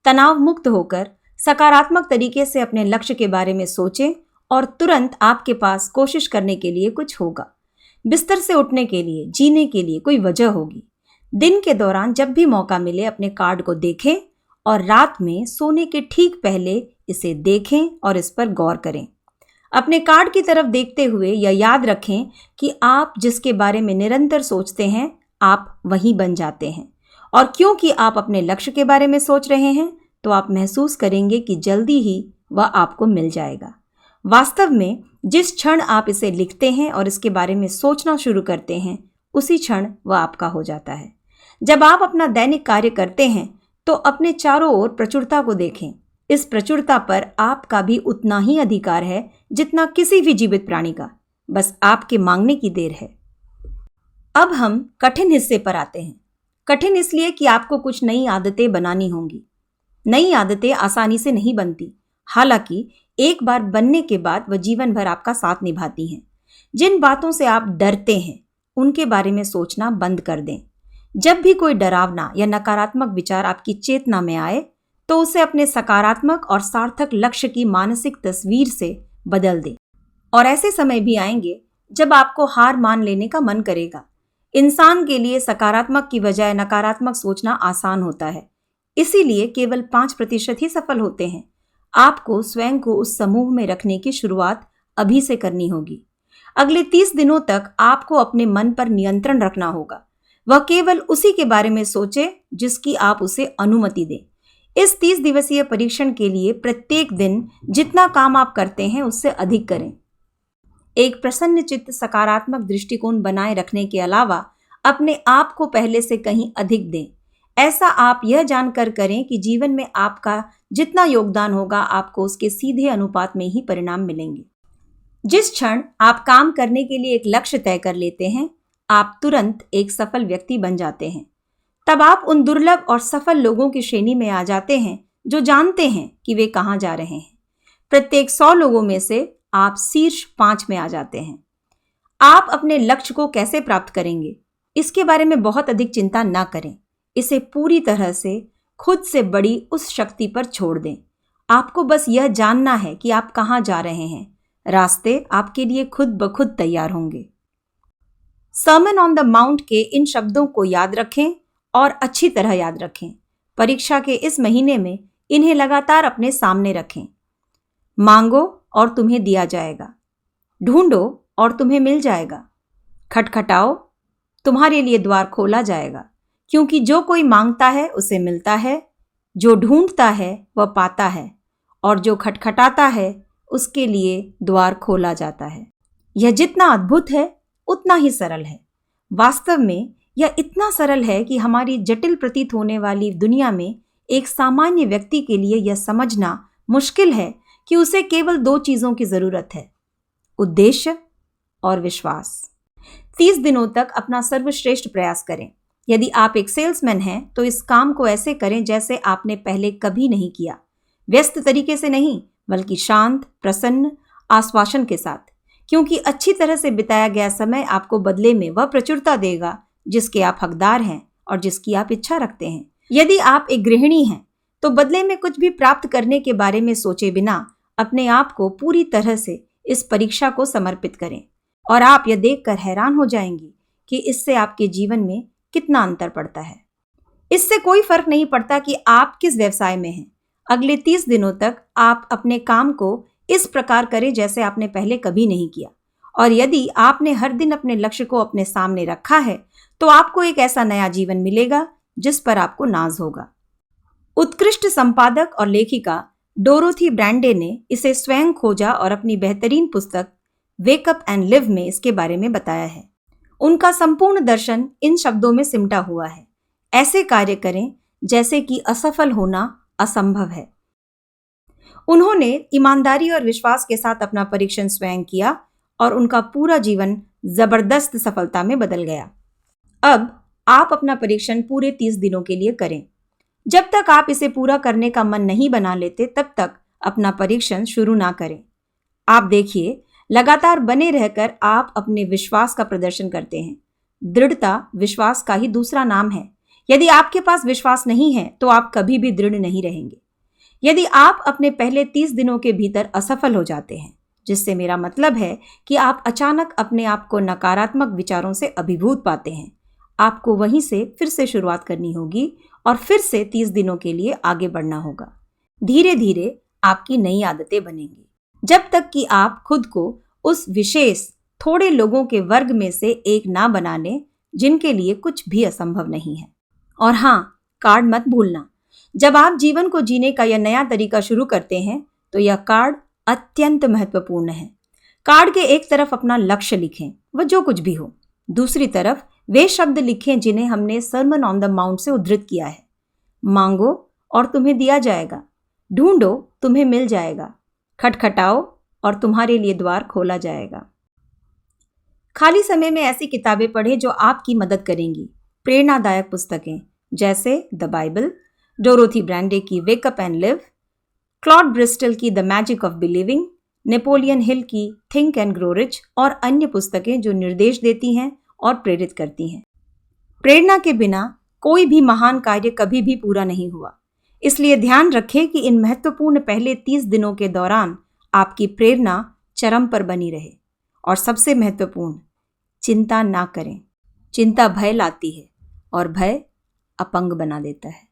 Speaker 1: तनाव मुक्त होकर सकारात्मक तरीके से अपने लक्ष्य के बारे में सोचें और तुरंत आपके पास कोशिश करने के लिए कुछ होगा। बिस्तर से उठने के लिए, जीने के लिए कोई वजह होगी। दिन के दौरान जब भी मौका मिले अपने कार्ड को देखें और रात में सोने के ठीक पहले इसे देखें और इस पर गौर करें। अपने कार्ड की तरफ देखते हुए यह याद रखें कि आप जिसके बारे में निरंतर सोचते हैं, आप वही बन जाते हैं। और क्योंकि आप अपने लक्ष्य के बारे में सोच रहे हैं, तो आप महसूस करेंगे कि जल्दी ही वह आपको मिल जाएगा। वास्तव में जिस क्षण आप इसे लिखते हैं और इसके बारे में सोचना शुरू करते हैं, उसी क्षण वह आपका हो जाता है। जब आप अपना दैनिक कार्य करते हैं तो अपने चारों ओर प्रचुरता को देखें। इस प्रचुरता पर आपका भी उतना ही अधिकार है जितना किसी भी जीवित प्राणी का, बस आपके मांगने की देर है। अब हम कठिन हिस्से पर आते हैं। कठिन इसलिए कि आपको कुछ नई आदतें बनानी होंगी। नई आदतें आसानी से नहीं बनती, हालांकि एक बार बनने के बाद वह जीवन भर आपका साथ निभाती हैं। जिन बातों से आप डरते हैं उनके बारे में सोचना बंद कर दें। जब भी कोई डरावना या नकारात्मक विचार आपकी चेतना में आए तो उसे अपने सकारात्मक और सार्थक लक्ष्य की मानसिक तस्वीर से बदल दें। और ऐसे समय भी आएंगे जब आपको हार मान लेने का मन करेगा। इंसान के लिए सकारात्मक की बजाय नकारात्मक सोचना आसान होता है, इसीलिए केवल 5% ही सफल होते हैं। आपको स्वयं को उस समूह में रखने की शुरुआत अभी से करनी होगी। अगले 30 दिनों तक आपको अपने मन पर नियंत्रण रखना होगा। वह केवल उसी के बारे में सोचे जिसकी आप उसे अनुमति दें। इस 30 दिवसीय परीक्षण के लिए प्रत्येक दिन जितना काम आप करते हैं उससे अधिक करें। एक प्रसन्न चित्त सकारात्मक दृष्टिकोण बनाए रखने के अलावा अपने आप को पहले से कहीं अधिक दें। ऐसा आप यह जानकर करें कि जीवन में आपका जितना योगदान होगा आपको उसके सीधे अनुपात में ही परिणाम मिलेंगे। जिस क्षण आप काम करने के लिए एक लक्ष्य तय कर लेते हैं, आप तुरंत एक सफल व्यक्ति बन जाते हैं। तब आप उन दुर्लभ और सफल लोगों की श्रेणी में आ जाते हैं जो जानते हैं कि वे कहां जा रहे हैं। प्रत्येक 100 लोगों में से आप शीर्ष 5 में आ जाते हैं। आप अपने लक्ष्य को कैसे प्राप्त करेंगे, इसके बारे में बहुत अधिक चिंता न करें। इसे पूरी तरह से खुद से बड़ी उस शक्ति पर छोड़ दें। आपको बस यह जानना है कि आप कहाँ जा रहे हैं। रास्ते आपके लिए खुद ब खुद तैयार होंगे। सर्मन ऑन द माउंट के इन शब्दों को याद रखें और अच्छी तरह याद रखें। परीक्षा के इस महीने में इन्हें लगातार अपने सामने रखें। मांगो और तुम्हें दिया जाएगा। ढूंढो और तुम्हें मिल जाएगा। खटखटाओ, तुम्हारे लिए द्वार खोला जाएगा। क्योंकि जो कोई मांगता है उसे मिलता है, जो ढूंढता है वह पाता है, और जो खटखटाता है उसके लिए द्वार खोला जाता है। यह जितना अद्भुत है उतना ही सरल है। वास्तव में यह इतना सरल है कि हमारी जटिल प्रतीत होने वाली दुनिया में एक सामान्य व्यक्ति के लिए यह समझना मुश्किल है कि उसे केवल 2 चीजों की जरूरत है, उद्देश्य और विश्वास। 30 दिनों तक अपना सर्वश्रेष्ठ प्रयास करें। यदि आप एक सेल्समैन हैं तो इस काम को ऐसे करें जैसे आपने पहले कभी नहीं किया। व्यस्त तरीके से नहीं, बल्कि शांत, प्रसन्न, आश्वासन के साथ। क्योंकि अच्छी तरह से बिताया गया समय आपको बदले में वह प्रचुरता देगा जिसके आप हकदार हैं और जिसकी आप इच्छा रखते हैं। यदि आप एक गृहिणी हैं तो बदले में कुछ भी प्राप्त करने के बारे में सोचे बिना अपने आप को पूरी तरह से इस परीक्षा को समर्पित करें, और आप यह देखकर हैरान हो जाएंगी कि इससे आपके जीवन में कितना अंतर पड़ता है। इससे कोई फर्क नहीं पड़ता कि आप किस व्यवसाय में हैं। अगले 30 दिनों तक आप अपने काम को इस प्रकार करें जैसे आपने पहले कभी नहीं किया। और यदि आपने हर दिन अपने लक्ष्य को अपने सामने रखा है तो आपको एक ऐसा नया जीवन मिलेगा जिस पर आपको नाज होगा। उत्कृष्ट संपादक और लेखिका डोरोथी ब्रैंडे ने इसे स्वयं खोजा और अपनी बेहतरीन पुस्तक वेक अप एंड लिव में इसके बारे में बताया है। उनका संपूर्ण दर्शन इन शब्दों में सिमटा हुआ है। ऐसे कार्य करें जैसे कि असफल होना असंभव है। उन्होंने ईमानदारी और विश्वास के साथ अपना परीक्षण स्वयं किया और उनका पूरा जीवन जबरदस्त सफलता में बदल गया। अब आप अपना परीक्षण पूरे 30 दिनों के लिए करें। जब तक आप इसे पूरा करने का मन नहीं बना लेते तब तक अपना परीक्षण शुरू ना करें। आप देखिए, लगातार बने रहकर आप अपने विश्वास का प्रदर्शन करते हैं। दृढ़ता विश्वास का ही दूसरा नाम है। यदि आपके पास विश्वास नहीं है तो आप कभी भी दृढ़ नहीं रहेंगे। यदि आप अपने पहले 30 दिनों के भीतर असफल हो जाते हैं, जिससे मेरा मतलब है कि आप अचानक अपने आप को नकारात्मक विचारों से अभिभूत पाते हैं, आपको वहीं से फिर से शुरुआत करनी होगी और फिर से 30 दिनों के लिए आगे बढ़ना होगा। धीरे धीरे आपकी नई आदतें बनेंगी, जब तक कि आप खुद को उस विशेष थोड़े लोगों के वर्ग में से एक ना बना लें जिनके लिए कुछ भी असंभव नहीं है। और हाँ, कार्ड मत भूलना। जब आप जीवन को जीने का यह नया तरीका शुरू करते हैं तो यह कार्ड अत्यंत महत्वपूर्ण है। कार्ड के एक तरफ अपना लक्ष्य लिखें, वह जो कुछ भी हो। दूसरी तरफ वे शब्द लिखें जिन्हें हमने सर्मन ऑन द माउंट से उद्धृत किया है। मांगो और तुम्हें दिया जाएगा। ढूंढो, तुम्हें मिल जाएगा। खटखटाओ और तुम्हारे लिए द्वार खोला जाएगा। खाली समय में ऐसी किताबें पढ़ें जो आपकी मदद करेंगी। प्रेरणादायक पुस्तकें जैसे द बाइबल, डोरोथी ब्रैंडे की wake up and live, Claude Bristol की the magic of believing, Napoleon Hill की थिंक एंड ग्रो रिच और अन्य पुस्तकें जो निर्देश देती हैं और प्रेरित करती हैं। प्रेरणा के बिना कोई भी महान कार्य कभी भी पूरा नहीं हुआ। इसलिए ध्यान रखें कि इन महत्वपूर्ण पहले 30 दिनों के दौरान आपकी प्रेरणा चरम पर बनी रहे। और सबसे महत्वपूर्ण, चिंता ना करें। चिंता भय लाती है और भय अपंग बना देता है।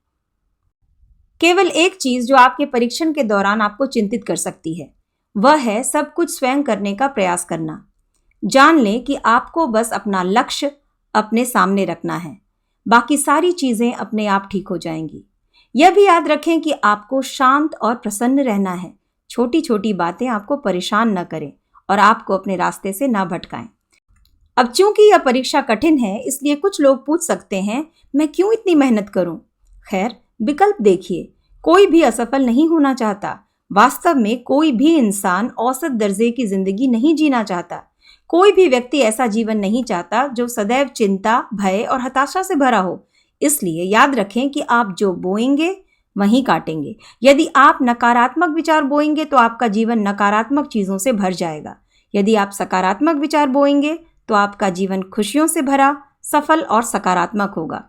Speaker 1: केवल एक चीज जो आपके परीक्षण के दौरान आपको चिंतित कर सकती है, वह है सब कुछ स्वयं करने का प्रयास करना। जान लें कि आपको बस अपना लक्ष्य अपने सामने रखना है, बाकी सारी चीजें अपने आप ठीक हो जाएंगी। यह भी याद रखें कि आपको शांत और प्रसन्न रहना है। छोटी छोटी बातें आपको परेशान न करें और आपको अपने रास्ते से न भटकाएं। अब चूंकि यह परीक्षा कठिन है, इसलिए कुछ लोग पूछ सकते हैं, मैं क्यों इतनी मेहनत करूं? खैर, विकल्प देखिए। कोई भी असफल नहीं होना चाहता। वास्तव में कोई भी इंसान औसत दर्जे की जिंदगी नहीं जीना चाहता। कोई भी व्यक्ति ऐसा जीवन नहीं चाहता जो सदैव चिंता, भय और हताशा से भरा हो। इसलिए याद रखें कि आप जो बोएंगे वहीं काटेंगे। यदि आप नकारात्मक विचार बोएंगे तो आपका जीवन नकारात्मक चीजों से भर जाएगा। यदि आप सकारात्मक विचार बोएंगे तो आपका जीवन खुशियों से भरा, सफल और सकारात्मक होगा।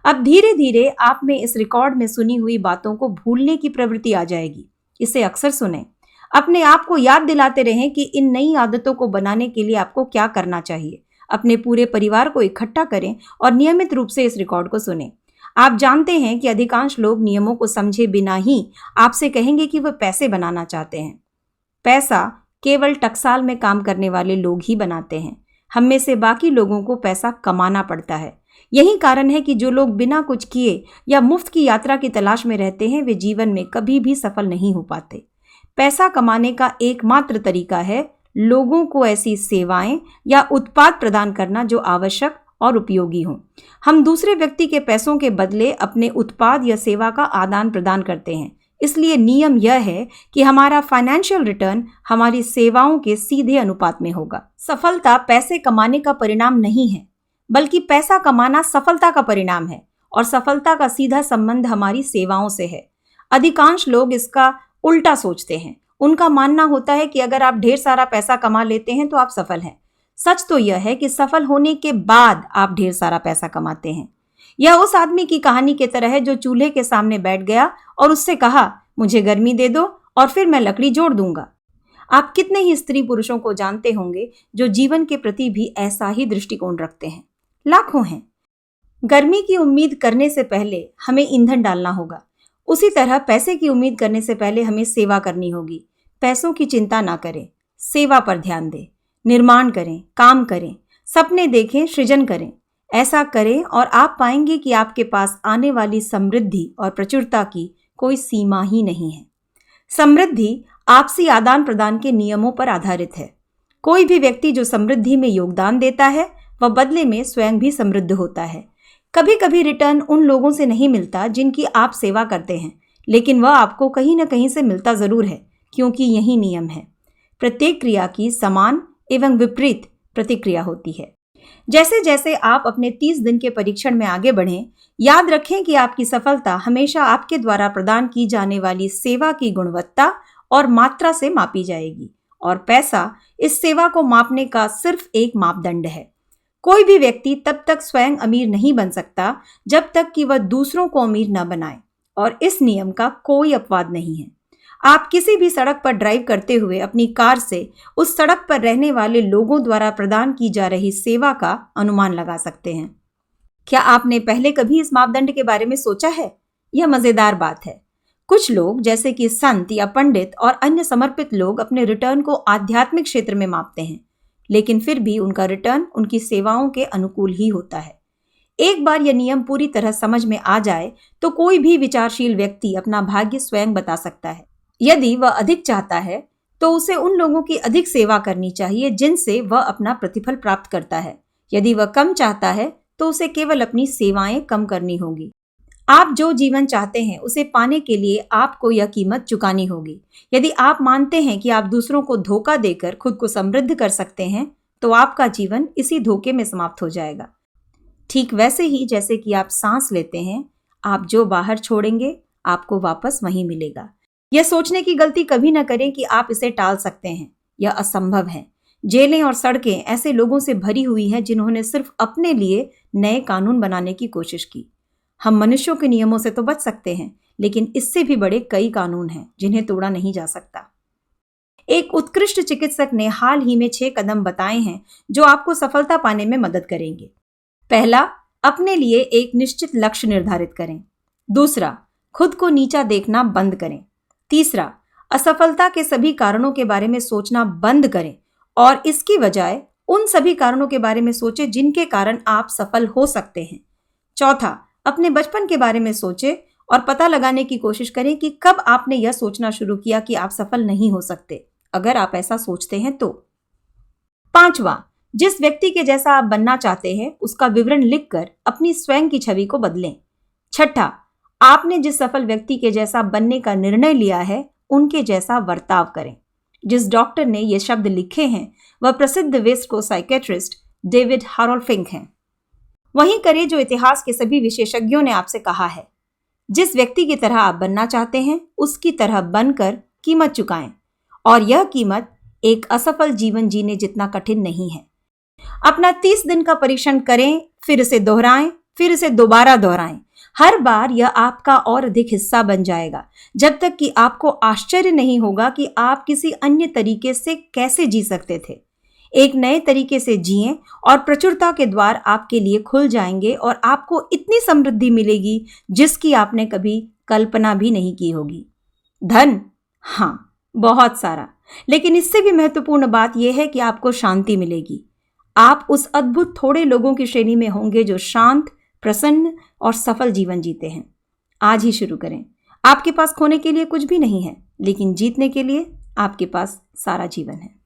Speaker 1: अब धीरे धीरे आप में इस रिकॉर्ड में सुनी हुई बातों को भूलने की प्रवृत्ति आ जाएगी, इसे अक्सर सुनें। अपने आप को याद दिलाते रहें कि इन नई आदतों को बनाने के लिए आपको क्या करना चाहिए। अपने पूरे परिवार को इकट्ठा करें और नियमित रूप से इस रिकॉर्ड को सुनें। आप जानते हैं कि अधिकांश लोग नियमों को समझे बिना ही आपसे कहेंगे कि वे पैसे बनाना चाहते हैं। पैसा केवल टकसाल में काम करने वाले लोग ही बनाते हैं। हम में से बाकी लोगों को पैसा कमाना पड़ता है। यही कारण है कि जो लोग बिना कुछ किए या मुफ्त की यात्रा की तलाश में रहते हैं, वे जीवन में कभी भी सफल नहीं हो पाते। पैसा कमाने का एकमात्र तरीका है लोगों को ऐसी सेवाएं या उत्पाद प्रदान करना जो आवश्यक और उपयोगी हों। हम दूसरे व्यक्ति के पैसों के बदले अपने उत्पाद या सेवा का आदान प्रदान करते हैं। इसलिए नियम यह है कि हमारा फाइनेंशियल रिटर्न हमारी सेवाओं के सीधे अनुपात में होगा। सफलता पैसे कमाने का परिणाम नहीं है, बल्कि पैसा कमाना सफलता का परिणाम है, और सफलता का सीधा संबंध हमारी सेवाओं से है। अधिकांश लोग इसका उल्टा सोचते हैं। उनका मानना होता है कि अगर आप ढेर सारा पैसा कमा लेते हैं तो आप सफल हैं। सच तो यह है कि सफल होने के बाद आप ढेर सारा पैसा कमाते हैं। यह उस आदमी की कहानी की तरह है जो चूल्हे के सामने बैठ गया और उससे कहा, मुझे गर्मी दे दो और फिर मैं लकड़ी जोड़ दूंगा। आप कितने ही स्त्री पुरुषों को जानते होंगे जो जीवन के प्रति भी ऐसा ही दृष्टिकोण रखते हैं। लाखों हैं। गर्मी की उम्मीद करने से पहले हमें ईंधन डालना होगा। उसी तरह पैसे की उम्मीद करने से पहले हमें सेवा करनी होगी। पैसों की चिंता ना करें, सेवा पर ध्यान दें, निर्माण करें, काम करें, सपने देखें, सृजन करें। ऐसा करें और आप पाएंगे कि आपके पास आने वाली समृद्धि और प्रचुरता की कोई सीमा ही नहीं है। समृद्धि आपसी आदान प्रदान के नियमों पर आधारित है। कोई भी व्यक्ति जो समृद्धि में योगदान देता है, वह बदले में स्वयं भी समृद्ध होता है। कभी कभी रिटर्न उन लोगों से नहीं मिलता जिनकी आप सेवा करते हैं, लेकिन वह आपको कहीं न कहीं से मिलता जरूर है, क्योंकि यही नियम है। प्रत्येक क्रिया की समान एवं विपरीत प्रतिक्रिया होती है। जैसे जैसे आप अपने 30 दिन के परीक्षण में आगे बढ़ें, याद रखें कि आपकी सफलता हमेशा आपके द्वारा प्रदान की जाने वाली सेवा की गुणवत्ता और मात्रा से मापी जाएगी, और पैसा इस सेवा को मापने का सिर्फ एक मापदंड है। कोई भी व्यक्ति तब तक स्वयं अमीर नहीं बन सकता जब तक कि वह दूसरों को अमीर न बनाए, और इस नियम का कोई अपवाद नहीं है। आप किसी भी सड़क पर ड्राइव करते हुए अपनी कार से उस सड़क पर रहने वाले लोगों द्वारा प्रदान की जा रही सेवा का अनुमान लगा सकते हैं। क्या आपने पहले कभी इस मापदंड के बारे में सोचा है? यह मजेदार बात है। कुछ लोग जैसे कि संत या पंडित और अन्य समर्पित लोग अपने रिटर्न को आध्यात्मिक क्षेत्र में मापते हैं, लेकिन फिर भी उनका रिटर्न उनकी सेवाओं के अनुकूल ही होता है। एक बार यह नियम पूरी तरह समझ में आ जाए तो कोई भी विचारशील व्यक्ति अपना भाग्य स्वयं बता सकता है। यदि वह अधिक चाहता है तो उसे उन लोगों की अधिक सेवा करनी चाहिए जिनसे वह अपना प्रतिफल प्राप्त करता है। यदि वह कम चाहता है तो उसे केवल अपनी सेवाएं कम करनी होगी। आप जो जीवन चाहते हैं उसे पाने के लिए आपको यह कीमत चुकानी होगी। यदि आप मानते हैं कि आप दूसरों को धोखा देकर खुद को समृद्ध कर सकते हैं, तो आपका जीवन इसी धोखे में समाप्त हो जाएगा। ठीक वैसे ही जैसे कि आप सांस लेते हैं, आप जो बाहर छोड़ेंगे आपको वापस वहीं मिलेगा। यह सोचने की गलती कभी न करें कि आप इसे टाल सकते हैं। यह असंभव है। जेलें और सड़कें ऐसे लोगों से भरी हुई हैं जिन्होंने सिर्फ अपने लिए नए कानून बनाने की कोशिश की। हम मनुष्यों के नियमों से तो बच सकते हैं, लेकिन इससे भी बड़े कई कानून हैं जिन्हें तोड़ा नहीं जा सकता। एक उत्कृष्ट चिकित्सक ने हाल ही में 6 कदम बताए हैं जो आपको सफलता पाने में मदद करेंगे। पहला, अपने लिए एक निश्चित लक्ष्य निर्धारित करें। दूसरा, खुद को नीचा देखना बंद करें। तीसरा, असफलता के सभी कारणों के बारे में सोचना बंद करें और इसकी बजाय उन सभी कारणों के बारे में सोचें जिनके कारण आप सफल हो सकते हैं। चौथा, अपने बचपन के बारे में सोचें और पता लगाने की कोशिश करें कि कब आपने यह सोचना शुरू किया कि आप सफल नहीं हो सकते, अगर आप ऐसा सोचते हैं तो। पांचवा, जिस व्यक्ति के जैसा आप बनना चाहते हैं उसका विवरण लिखकर अपनी स्वयं की छवि को बदलें। छठा, आपने जिस सफल व्यक्ति के जैसा बनने का निर्णय लिया है उनके जैसा वर्ताव करें। जिस डॉक्टर ने ये शब्द लिखे हैं वह प्रसिद्ध West Coast psychiatrist David Harold Fink हैं। वहीं करें जो इतिहास के सभी विशेषज्ञों ने आपसे कहा है। जिस व्यक्ति की तरह आप बनना चाहते हैं उसकी तरह बनकर कीमत चुकाएं, और यह कीमत एक असफल जीवन जीने जितना कठिन नहीं है। अपना 30 दिन का परीक्षण करें, फिर इसे दोहराएं, फिर इसे दोबारा दोहराएं। हर बार यह आपका और अधिक हिस्सा बन जाएगा, जब तक कि आपको आश्चर्य नहीं होगा कि आप किसी अन्य तरीके से कैसे जी सकते थे। एक नए तरीके से जिएं और प्रचुरता के द्वार आपके लिए खुल जाएंगे और आपको इतनी समृद्धि मिलेगी जिसकी आपने कभी कल्पना भी नहीं की होगी। धन, हाँ, बहुत सारा, लेकिन इससे भी महत्वपूर्ण बात यह है कि आपको शांति मिलेगी। आप उस अद्भुत थोड़े लोगों की श्रेणी में होंगे जो शांत, प्रसन्न और सफल जीवन जीते हैं। आज ही शुरू करें। आपके पास खोने के लिए कुछ भी नहीं है, लेकिन जीतने के लिए आपके पास सारा जीवन है।